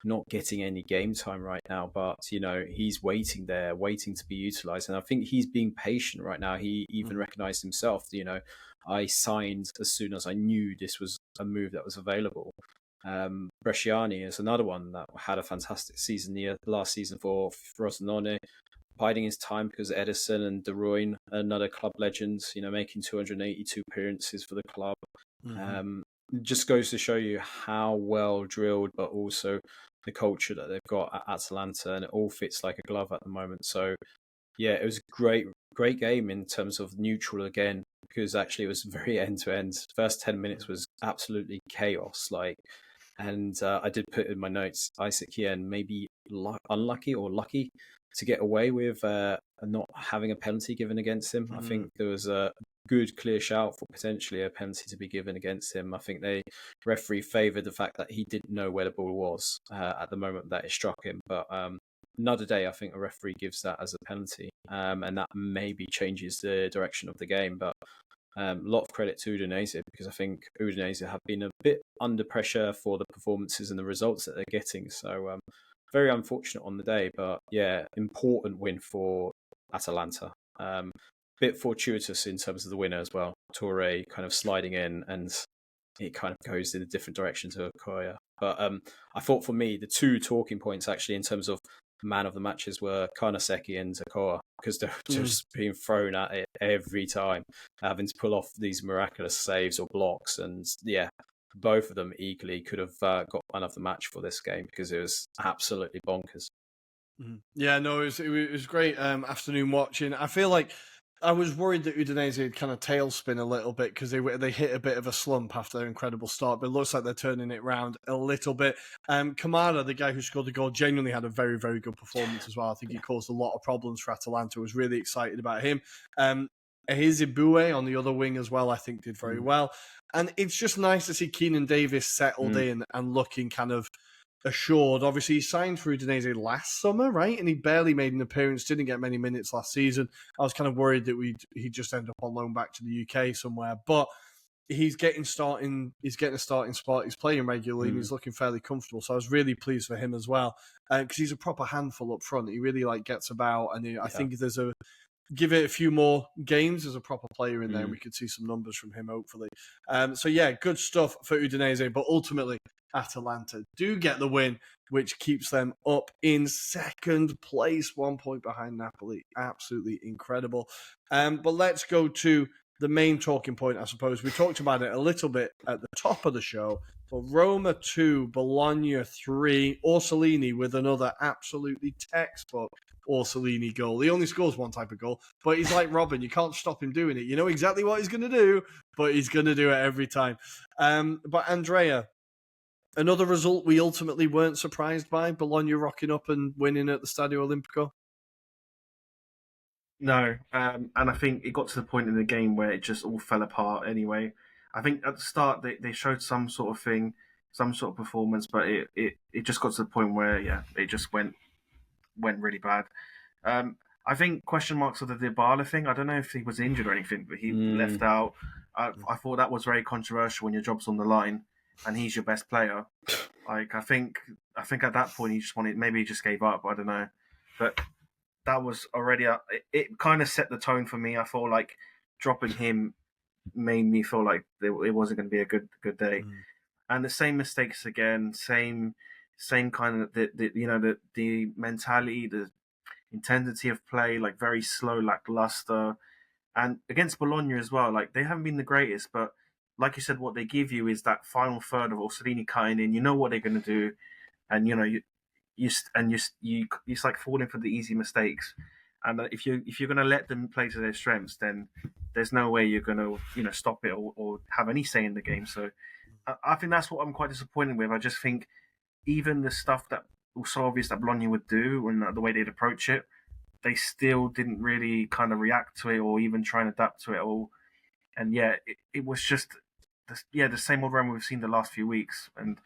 not getting any game time right now, but he's waiting to be utilised. And I think he's being patient right now. He even recognised himself. I signed as soon as I knew this was a move that was available. Bresciani is another one that had a fantastic season last season for Frosinone, biding his time because Edison and De Bruyne, another club legends, making 282 appearances for the club. Just goes to show you how well drilled, but also the culture that they've got at Atalanta, and it all fits like a glove at the moment. So yeah, it was a great game in terms of neutral again, because actually it was very end to end. First 10 minutes was absolutely chaos. And I did put in my notes, Isaac Yen maybe unlucky or lucky to get away with not having a penalty given against him. I think there was a good clear shout for potentially a penalty to be given against him. I think the referee favoured the fact that he didn't know where the ball was at the moment that it struck him. But another day, I think a referee gives that as a penalty, and that maybe changes the direction of the game. But a lot of credit to Udinese, because I think Udinese have been a bit under pressure for the performances and the results that they're getting. So very unfortunate on the day, but yeah, important win for Atalanta. Bit fortuitous in terms of the winner as well. Torre kind of sliding in, and it kind of goes in a different direction to Okoya. But I thought for me, the two talking points actually in terms of man of the matches were Karnaseki and Zakoa, because they're just being thrown at it every time, having to pull off these miraculous saves or blocks. And yeah, both of them equally could have got man of the match for this game, because it was absolutely bonkers. Yeah, no, it was great afternoon watching. I feel like I was worried that Udinese had kind of tailspin a little bit because they hit a bit of a slump after their incredible start, but it looks like they're turning it around a little bit. Kamara, the guy who scored the goal, genuinely had a very, very good performance as well. I think he caused a lot of problems for Atalanta. I was really excited about him. Ehizibue on the other wing as well, I think did very well. And it's just nice to see Keenan Davis settled in and looking kind of assured. Obviously, he signed for Udinese last summer, right? And he barely made an appearance, didn't get many minutes last season. I was kind of worried that he'd just end up on loan back to the UK somewhere. But he's getting a starting spot. He's playing regularly and he's looking fairly comfortable. So I was really pleased for him as well, because he's a proper handful up front. He really gets about, and I think give it a few more games as a proper player in there, and we could see some numbers from him, hopefully. So yeah, good stuff for Udinese, but ultimately Atalanta do get the win, which keeps them up in second place, 1 point behind Napoli. Absolutely incredible. But let's go to the main talking point, I suppose. We talked about it a little bit at the top of the show, but Roma 2, Bologna 3, Orsolini with another absolutely textbook Orsolini goal. He only scores one type of goal, but he's like Robin. You can't stop him doing it. You know exactly what he's going to do, but he's going to do it every time. But Andrea, another result we ultimately weren't surprised by, Bologna rocking up and winning at the Stadio Olimpico. No, and I think it got to the point in the game where it just all fell apart anyway. I think at the start they showed some sort of thing, some sort of performance, but it just got to the point where, it just went really bad. I think question marks of the Dybala thing. I don't know if he was injured or anything, but he left out. I thought that was very controversial when your job's on the line and he's your best player. Like I think at that point he just maybe he just gave up. I don't know, but that was already it kind of set the tone for me. I felt like dropping him made me feel like it wasn't going to be a good day. And the same mistakes again, same kind of the mentality, the intensity of play, like very slow, lackluster. And against Bologna as well, like they haven't been the greatest, but like you said, what they give you is that final third of Orsolini cutting in. You know what they're going to do, and it's like falling for the easy mistakes. And if you're going to let them play to their strengths, then there's no way you're going to stop it or have any say in the game. So I think that's what I'm quite disappointed with. I just think even the stuff that was so obvious that Bologna would do and the way they'd approach it, they still didn't really kind of react to it or even try and adapt to it all. And it was just the same old run we've seen the last few weeks, and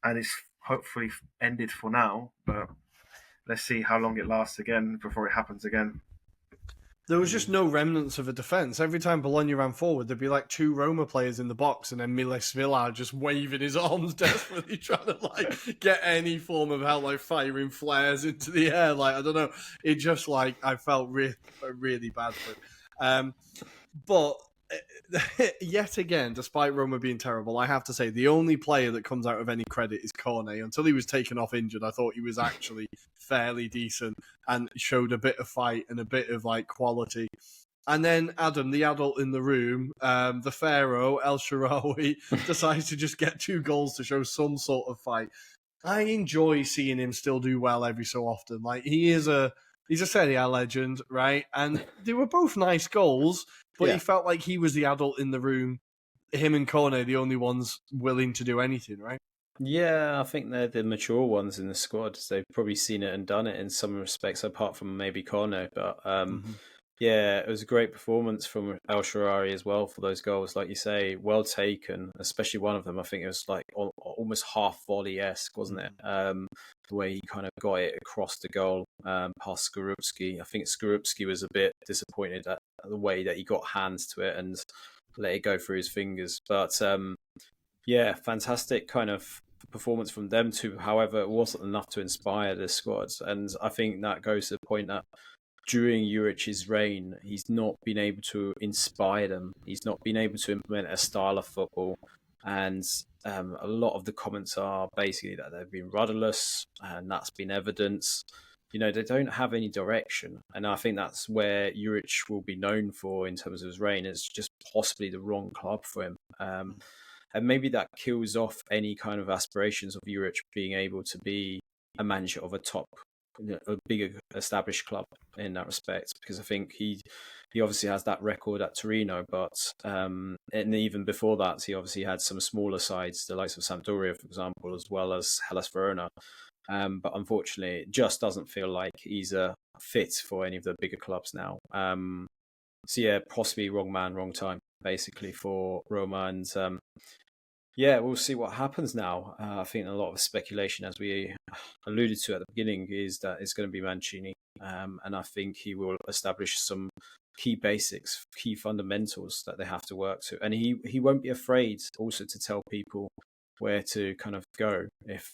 it's hopefully ended for now, but let's see how long it lasts again before it happens again. There was just no remnants of a defence. Every time Bologna ran forward, there'd be like two Roma players in the box, and then Miles Villar just waving his arms desperately, trying to get any form of help, like firing flares into the air. I don't know. It just I felt really bad for it. But yet again, despite Roma being terrible, I have to say the only player that comes out of any credit is Cornet. Until he was taken off injured, I thought he was actually fairly decent and showed a bit of fight and a bit of quality. And then Adam, the adult in the room, the Pharaoh, El Shaarawy, decides to just get 2 goals to show some sort of fight. I enjoy seeing him still do well every so often. He's a Serie A legend, right? And they were both nice goals, but he felt like he was the adult in the room. Him and Cornet, the only ones willing to do anything, right? Yeah, I think they're the mature ones in the squad. They've probably seen it and done it in some respects, apart from maybe Corno. But yeah, it was a great performance from El Shaarawy as well for those goals. Like you say, well taken, especially one of them. I think it was like almost half volley-esque, wasn't it? The way he kind of got it across the goal past Skorupski. I think Skorupski was a bit disappointed at the way that he got hands to it and let it go through his fingers. But yeah, fantastic kind of performance from them too. However, it wasn't enough to inspire the squads, and I think that goes to the point that during Juric's reign, he's not been able to inspire them. He's not been able to implement a style of football, and a lot of the comments are basically that they've been rudderless, and that's been evidence. You know, they don't have any direction, and I think that's where Juric will be known for in terms of his reign. It's just possibly the wrong club for him. And maybe that kills off any kind of aspirations of Juric being able to be a manager of a bigger established club in that respect, because I think he obviously has that record at Torino, but and even before that, he obviously had some smaller sides, the likes of Sampdoria, for example, as well as Hellas Verona. But unfortunately, it just doesn't feel like he's a fit for any of the bigger clubs now. So yeah, possibly wrong man, wrong time, basically for Roma, and yeah, we'll see what happens now. I think a lot of speculation, as we alluded to at the beginning, is that it's going to be Mancini, and I think he will establish some key basics, key fundamentals that they have to work to, and he won't be afraid also to tell people where to kind of go if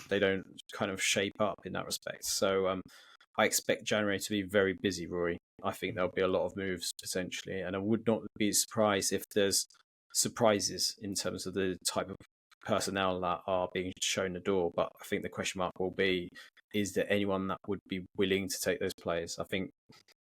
they don't kind of shape up in that respect. So I expect January to be very busy, Rory. I think there'll be a lot of moves potentially, and I would not be surprised if there's surprises in terms of the type of personnel that are being shown the door. But I think the question mark will be, is there anyone that would be willing to take those players? I think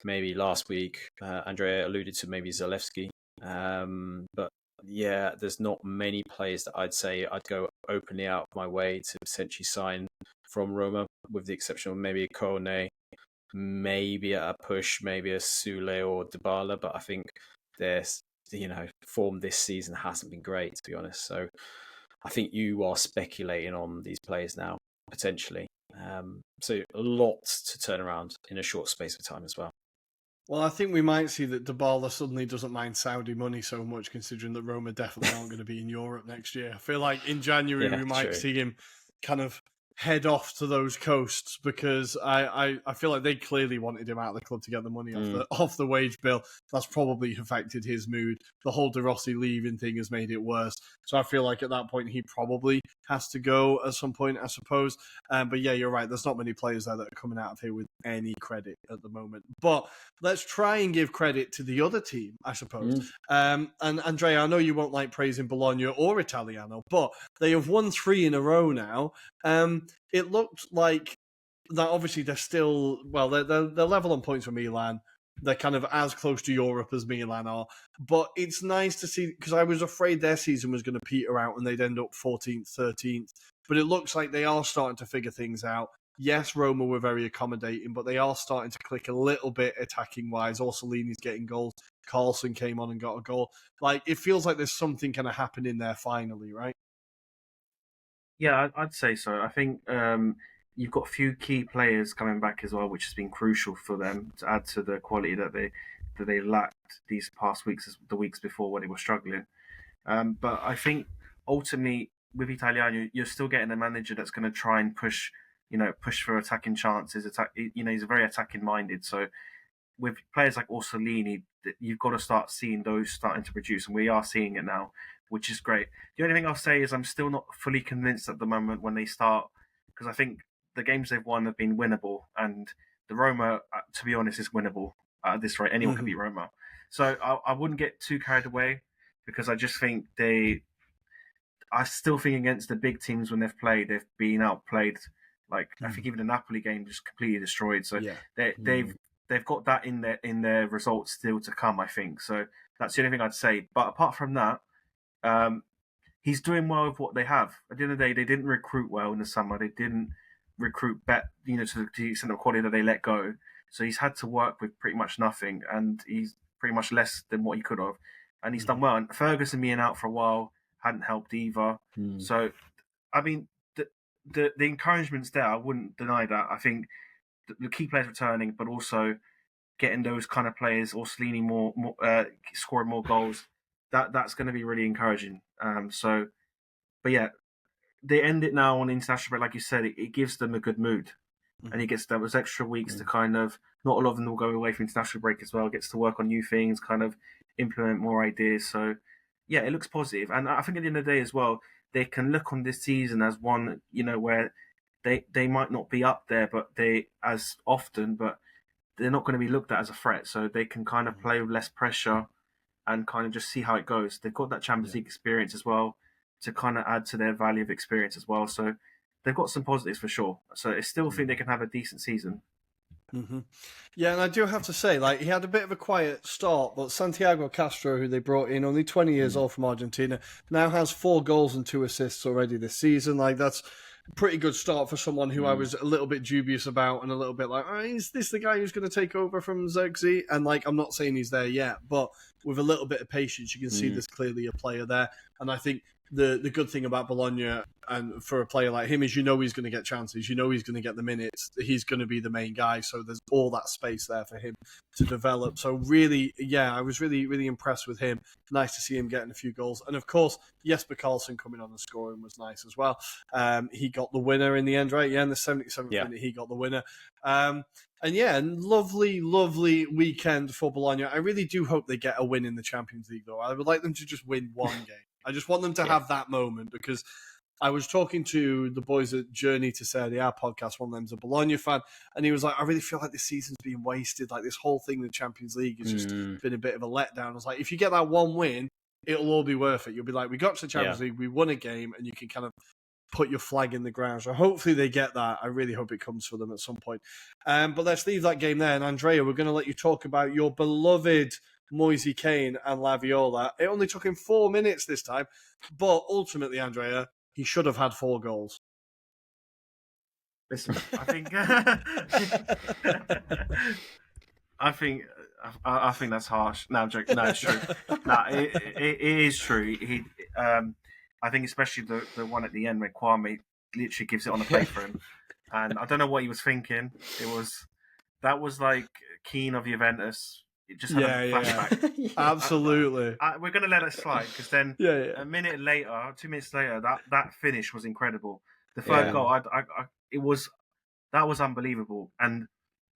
maybe last week Andrea alluded to maybe Zalewski, but yeah, there's not many players that I'd say I'd go openly out of my way to potentially sign from Roma, with the exception of maybe Kone, maybe a push, maybe a Sule or Dybala, but I think there's, form this season hasn't been great, to be honest. So I think you are speculating on these players now, potentially. So a lot to turn around in a short space of time as well. Well, I think we might see that Dybala suddenly doesn't mind Saudi money so much, considering that Roma definitely aren't going to be in Europe next year. I feel like in January we might see him kind of head off to those coasts, because I feel like they clearly wanted him out of the club to get the money off the wage bill. That's probably affected his mood. The whole De Rossi leaving thing has made it worse. So I feel like at that point he probably has to go at some point, I suppose. But yeah, you're right. There's not many players there that are coming out of here with any credit at the moment. But let's try and give credit to the other team, I suppose. And Andrea, I know you won't like praising Bologna or Italiano, but they have won 3 in a row now. It looked like that. Obviously, they're still they're level on points with Milan. They're kind of as close to Europe as Milan are. But it's nice to see, because I was afraid their season was going to peter out and they'd end up 14th, 13th. But it looks like they are starting to figure things out. Yes, Roma were very accommodating, but they are starting to click a little bit attacking-wise. Orsolini's getting goals. Carlson came on and got a goal. Like, it feels like there's something kind of happening there finally, right? Yeah, I'd say so. I think you've got a few key players coming back as well, which has been crucial for them to add to the quality that they lacked these past weeks, the weeks before when they were struggling. But I think ultimately with Italiano, you're still getting a manager that's going to try and push for attacking chances. He's very attacking minded. So with players like Orsolini, you've got to start seeing those starting to produce, and we are seeing it now, which is great. The only thing I'll say is I'm still not fully convinced at the moment when they start, because I think the games they've won have been winnable, and the Roma, to be honest, is winnable at this rate. Anyone can beat Roma. So I wouldn't get too carried away, because I just think I still think against the big teams when they've played, they've been outplayed. Like I think even the Napoli game just completely destroyed. So they've got that in their results still to come, I think. So that's the only thing I'd say. But apart from that, he's doing well with what they have. At the end of the day, they didn't recruit well in the summer. They didn't recruit to the extent of quality that they let go. So he's had to work with pretty much nothing, and he's pretty much less than what he could have. And he's done well. And Ferguson being out for a while hadn't helped either. So I mean, the encouragement's there. I wouldn't deny that. I think the key players returning, but also getting those kind of players, or leaning scoring more goals. That's going to be really encouraging. But yeah, they end it now on international break, like you said. It gives them a good mood, and he gets those extra weeks to kind of. Not a lot of them will go away for international break as well. Gets to work on new things, kind of implement more ideas. So yeah, it looks positive, and I think at the end of the day as well, they can look on this season as one, where they might not be up there, but they as often, but they're not going to be looked at as a threat. So they can kind of play with less pressure and kind of just see how it goes. They've got that Champions League experience as well to kind of add to their value of experience as well. So they've got some positives for sure. So I still think they can have a decent season. Mm-hmm. Yeah, and I do have to say, like, he had a bit of a quiet start, but Santiago Castro, who they brought in, only 20 years old from Argentina, now has 4 goals and 2 assists already this season. Like, that's a pretty good start for someone who I was a little bit dubious about and a little bit like, is this the guy who's going to take over from Xerxes? And, like, I'm not saying he's there yet, but with a little bit of patience, you can see there's clearly a player there. And I think the good thing about Bologna, and for a player like him, is he's going to get chances. He's going to get the minutes. He's going to be the main guy. So there's all that space there for him to develop. So really, yeah, I was really, really impressed with him. Nice to see him getting a few goals. And of course, Jesper Karlsson coming on and scoring was nice as well. He got the winner in the end, right? Yeah, in the 77th minute, he got the winner. And yeah, lovely, lovely weekend for Bologna. I really do hope they get a win in the Champions League, though. I would like them to just win one game. I just want them to have that moment, because I was talking to the boys at Journey to Serie A podcast. One of them's a Bologna fan, and he was like, I really feel like this season's being wasted. Like, this whole thing, the Champions League, has just been a bit of a letdown. I was like, if you get that one win, it'll all be worth it. You'll be like, we got to the Champions League, we won a game, and you can kind of put your flag in the ground. So hopefully they get that. I really hope it comes for them at some point. But let's leave that game there. And Andrea, we're going to let you talk about your beloved Moise Kean and Laviola. It only took him 4 minutes this time, but ultimately, Andrea, he should have had 4 goals. Listen, I think I think that's harsh. No, I'm joking. No, it's true. No, it is true. I think especially the one at the end where Kwame literally gives it on a plate for him, and I don't know what he was thinking. That was like Keane of Juventus. It just had a flashback. Yeah. Absolutely. We're going to let it slide, because then a minute later, 2 minutes later, that finish was incredible. The third goal, that was unbelievable, and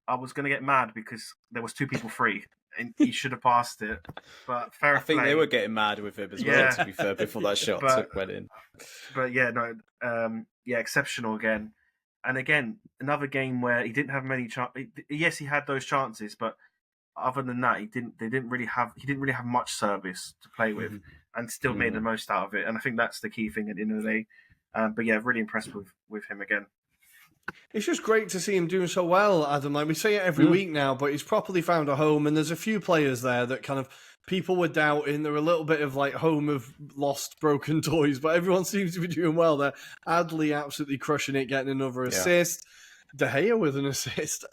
I was going to get mad because there was 2 people free, and he should have passed it. But fair play. I think they were getting mad with him as well, to be fair, before that shot went in. But yeah, no, exceptional again. And again, another game where he didn't have many chances. Yes, he had those chances, but other than that, he didn't really have much service to play with, and still made the most out of it. And I think that's the key thing at the end of the day. But yeah, really impressed with him again. It's just great to see him doing so well, Adam. Like, we say it every week now, but he's properly found a home, and there's a few players there that kind of people were doubting. They're a little bit of like home of lost, broken toys, but everyone seems to be doing well there. Adley absolutely crushing it, getting another assist. De Gea with an assist.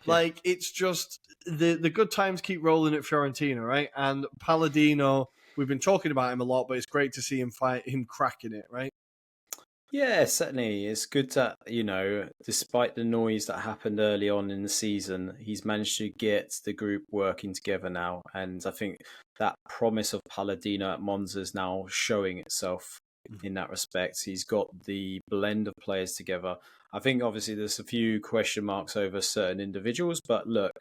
Like, it's just the good times keep rolling at Fiorentina, right? And Palladino, we've been talking about him a lot, but it's great to see him cracking it, right? Yeah, certainly. It's good that, despite the noise that happened early on in the season, he's managed to get the group working together now. And I think that promise of Palladino at Monza is now showing itself in that respect. He's got the blend of players together. I think obviously there's a few question marks over certain individuals, but look,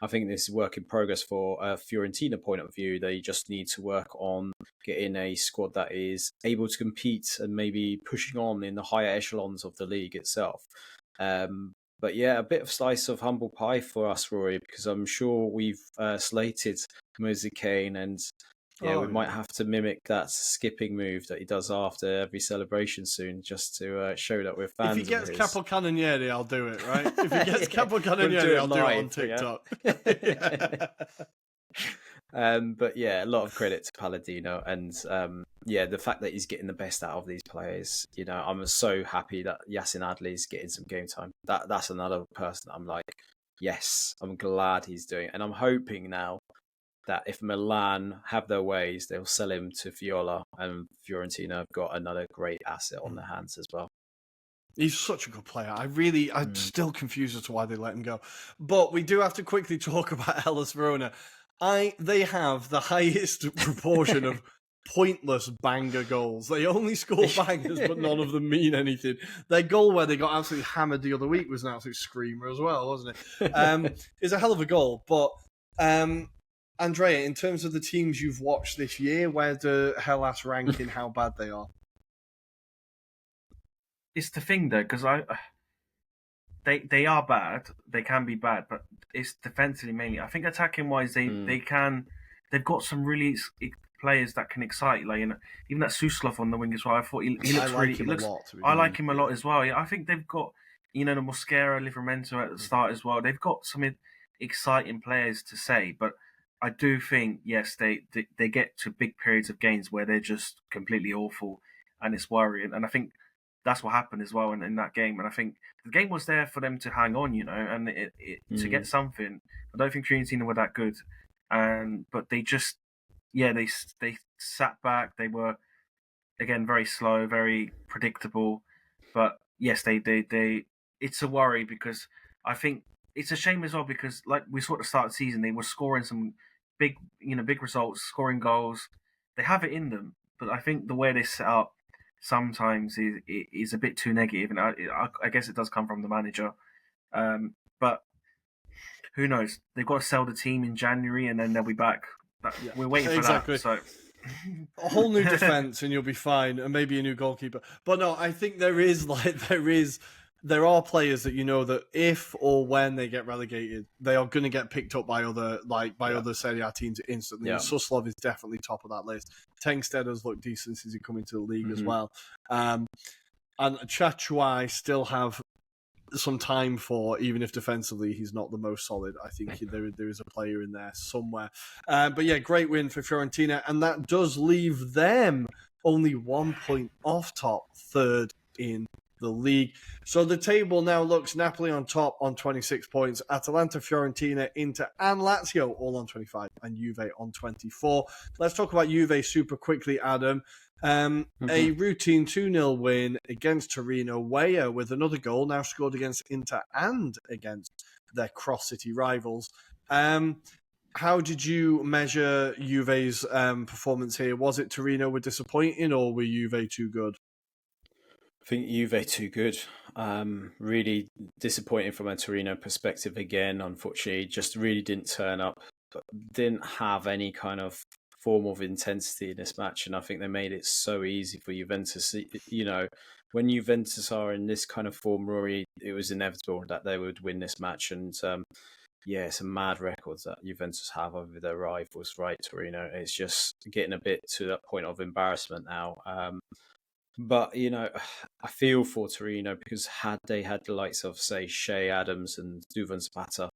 I think this is work in progress for a Fiorentina point of view. They just need to work on getting a squad that is able to compete and maybe pushing on in the higher echelons of the league itself. But yeah, a bit of slice of humble pie for us, Rory, because I'm sure we've slated Moise Kean, and we might have to mimic that skipping move that he does after every celebration soon, just to show that we're fans. If he gets Capocannoniere, I'll do it, right? If he gets Capocannoniere, I'll do it on TikTok. But yeah, a lot of credit to Palladino, and the fact that he's getting the best out of these players. I'm so happy that Yacine Adley is getting some game time. That's another person that I'm like, yes, I'm glad he's doing it, and I'm hoping now that if Milan have their ways, they'll sell him to Viola, and Fiorentina have got another great asset on their hands as well. He's such a good player. I'm still confused as to why they let him go. But we do have to quickly talk about Hellas Verona. They have the highest proportion of pointless banger goals. They only score bangers, but none of them mean anything. Their goal where they got absolutely hammered the other week was an absolute screamer as well, wasn't it? It's a hell of a goal. But Andrea, in terms of the teams you've watched this year, where do Hellas rank in how bad they are? It's the thing though, because they are bad. They can be bad, but it's defensively mainly. I think attacking wise, they've got some really players that can excite. Like even that Suslov on the wing as well. I thought he looks really. I like him a lot as well. Yeah, I think they've got the Mosquera, Livramento at the start as well. They've got some exciting players to say, but I do think yes, they get to big periods of games where they're just completely awful, and it's worrying. And I think that's what happened as well in that game. And I think the game was there for them to hang on, and to get something. I don't think Fiorentina were that good, but they just, they sat back. They were again very slow, very predictable. But yes, they it's a worry because I think it's a shame as well because like we saw at the start of the season, they were scoring some big results, scoring goals. They have it in them, but I think the way they set up sometimes is a bit too negative, and I guess it does come from the manager. But who knows? They've got to sell the team in January, and then they'll be back. We're waiting for that. So a whole new defense, and you'll be fine, and maybe a new goalkeeper. But no, I think there are players that that if or when they get relegated, they are going to get picked up by other Serie A teams instantly. Yeah. Suslov is definitely top of that list. Tengsted has looked decent since he come into the league as well. And Chachu I still have some time for, even if defensively he's not the most solid. I think there is a player in there somewhere. But yeah, great win for Fiorentina, and that does leave them only 1 point off top, third in the league. So the table now looks Napoli on top on 26 points, Atalanta, Fiorentina, Inter and Lazio all on 25 and Juve on 24. Let's talk about Juve super quickly, Adam. A routine 2-0 win against Torino. Weah with another goal, now scored against Inter and against their cross-city rivals. How did you measure Juve's performance here? Was it Torino were disappointing or were Juve too good? I think Juve too good. Really disappointing from a Torino perspective again. Unfortunately, just really didn't turn up. Didn't have any kind of form of intensity in this match, and I think they made it so easy for Juventus. When Juventus are in this kind of form, Rory, it was inevitable that they would win this match. And it's a mad record that Juventus have over their rivals, right? Torino. It's just getting a bit to that point of embarrassment now. But, I feel for Torino because had they had the likes of, say, Shea Adams and Duvan Zapata,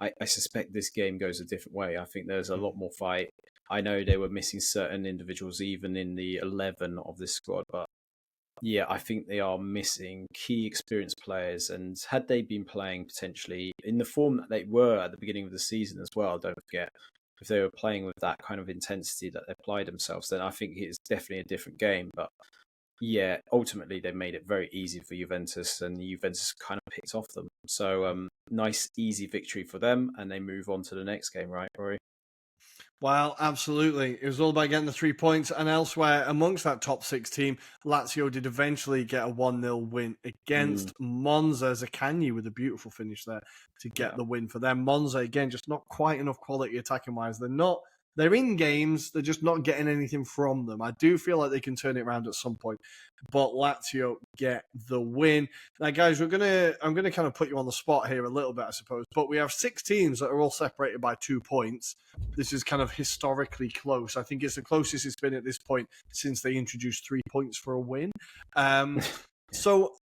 I suspect this game goes a different way. I think there's a lot more fight. I know they were missing certain individuals even in the 11 of this squad, but yeah, I think they are missing key experienced players. And had they been playing potentially in the form that they were at the beginning of the season as well, don't forget, if they were playing with that kind of intensity that they applied themselves, then I think it's definitely a different game. But yeah, ultimately they made it very easy for Juventus, and Juventus kind of picked off them. So nice, easy victory for them, and they move on to the next game, right, Rory? Well, absolutely. It was all about getting the 3 points. And elsewhere, amongst that top 6 team, Lazio did eventually get a 1-0 win against Monza. Zaccagni with a beautiful finish there to get the win for them. Monza, again, just not quite enough quality attacking-wise. They're in games, they're just not getting anything from them. I do feel like they can turn it around at some point, but Lazio get the win. Now, guys, I'm gonna kind of put you on the spot here a little bit, I suppose, but we have 6 teams that are all separated by 2 points. This is kind of historically close. I think it's the closest it's been at this point since they introduced 3 points for a win. So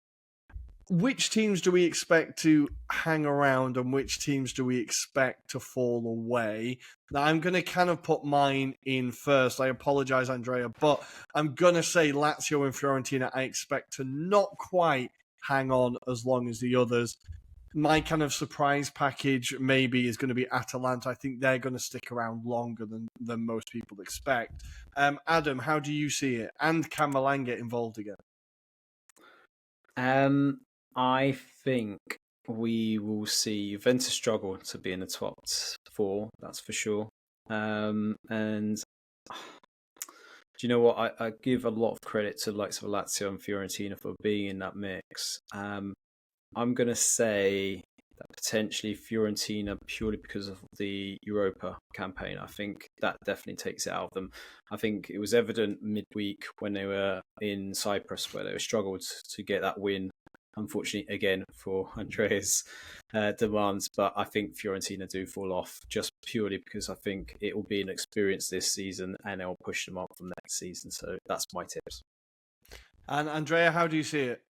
which teams do we expect to hang around and which teams do we expect to fall away? Now, I'm going to kind of put mine in first. I apologize, Andrea, but I'm going to say Lazio and Fiorentina I expect to not quite hang on as long as the others. my kind of surprise package maybe is going to be Atalanta. I think they're going to stick around longer than most people expect. Adam, how do you see it? And can Milan get involved again? I think we will see Juventus struggle to be in the top 4, that's for sure. And do you know what? I give a lot of credit to the likes of Lazio and Fiorentina for being in that mix. I'm going to say that potentially Fiorentina, purely because of the Europa campaign, I think that definitely takes it out of them. I think it was evident midweek when they were in Cyprus where they struggled to get that win. Unfortunately, again, for Andrea's demands, but I think Fiorentina do fall off just purely because I think it will be an experience this season and it'll push them up from next season. So that's my tips. And Andrea, how do you see it?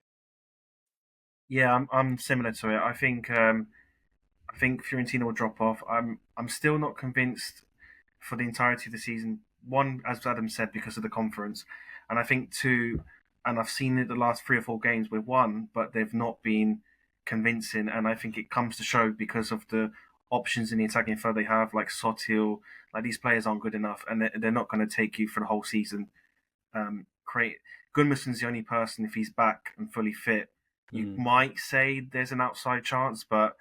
Yeah, I'm similar to it. I think Fiorentina will drop off. I'm still not convinced for the entirety of the season. One, as Adam said, because of the conference, and I think two, and I've seen it the last 3 or 4 games with one, but they've not been convincing. And I think it comes to show because of the options in the attacking third they have, like Sotil. Like these players aren't good enough, and they're not going to take you for the whole season. Gunmarsson's the only person, if he's back and fully fit, you might say there's an outside chance, but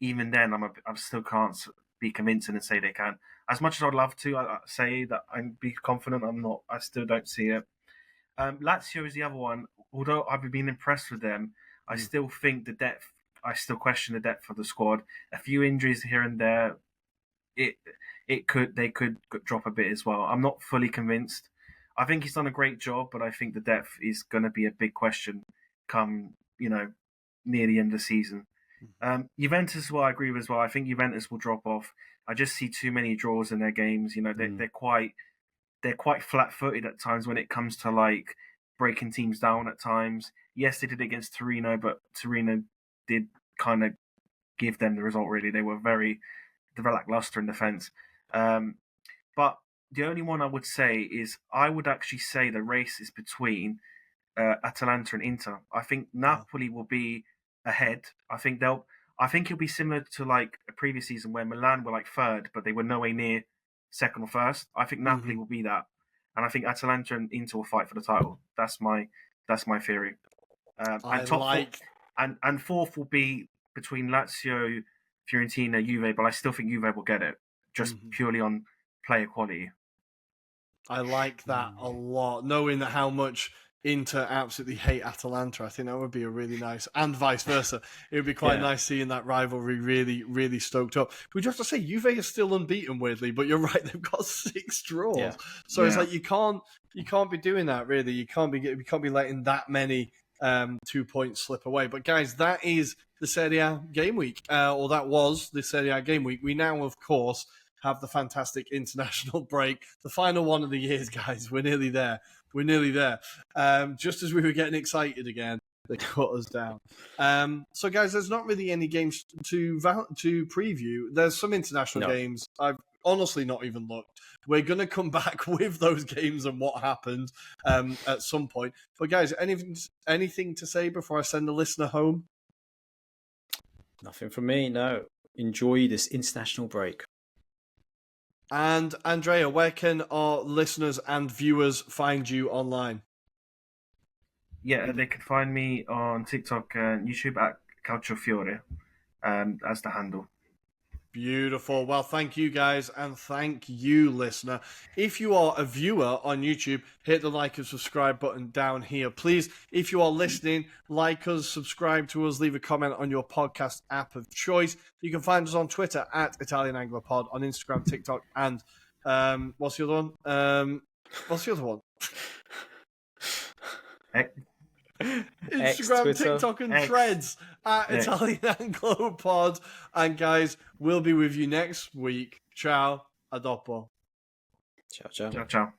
even then, I still can't be convincing and say they can. As much as I'd love to, I say that I'd be confident. I'm not. I still don't see it. Lazio is the other one. Although I've been impressed with them, I still think the depth. I still question the depth of the squad. A few injuries here and there. They could drop a bit as well. I'm not fully convinced. I think he's done a great job, but I think the depth is going to be a big question come near the end of the season. Juventus, I agree with as well. I think Juventus will drop off. I just see too many draws in their games. They're quite flat-footed at times when it comes to like breaking teams down at times. Yes, they did it against Torino, but Torino did kind of give them the result. Really, they were very lackluster in defence. But the only one I would say is I would actually say the race is between Atalanta and Inter. I think Napoli will be ahead. I think it'll be similar to like a previous season where Milan were like third, but they were nowhere near second or first. I think Napoli will be that, and I think Atalanta and Inter will fight for the title. That's my theory. And fourth will be between Lazio, Fiorentina, Juve, but I still think Juve will get it just purely on player quality. I like that a lot, knowing that how much Inter absolutely hate Atalanta. I think that would be a really nice, and vice versa. It would be quite nice seeing that rivalry really, really stoked up. Would you have to say Juve is still unbeaten, weirdly, but you're right, they've got 6 draws. Yeah. So it's like you can't be doing that really. You can't be letting that many 2 points slip away. But guys, that is the Serie A game week, or that was the Serie A game week. We now, of course, have the fantastic international break, the final one of the years, guys. We're nearly there. Just as we were getting excited again, they cut us down. So, guys, there's not really any games to preview. There's some international games. I've honestly not even looked. We're going to come back with those games and what happened at some point. But, guys, anything to say before I send the listener home? Nothing from me, no. Enjoy this international break. And Andrea, where can our listeners and viewers find you online? Yeah, they can find me on TikTok and YouTube at Calciofiore as the handle. Beautiful. Well, thank you guys, and thank you, listener. If you are a viewer on YouTube, hit the like and subscribe button down here. Please, if you are listening, like us, subscribe to us, leave a comment on your podcast app of choice. You can find us on Twitter at Italian Anglo Pod, on Instagram, TikTok, and what's the other one? Instagram, X, TikTok, and Threads at Italian Anglo Pod. And guys, we'll be with you next week. Ciao, a dopo. Ciao, ciao. Ciao, ciao.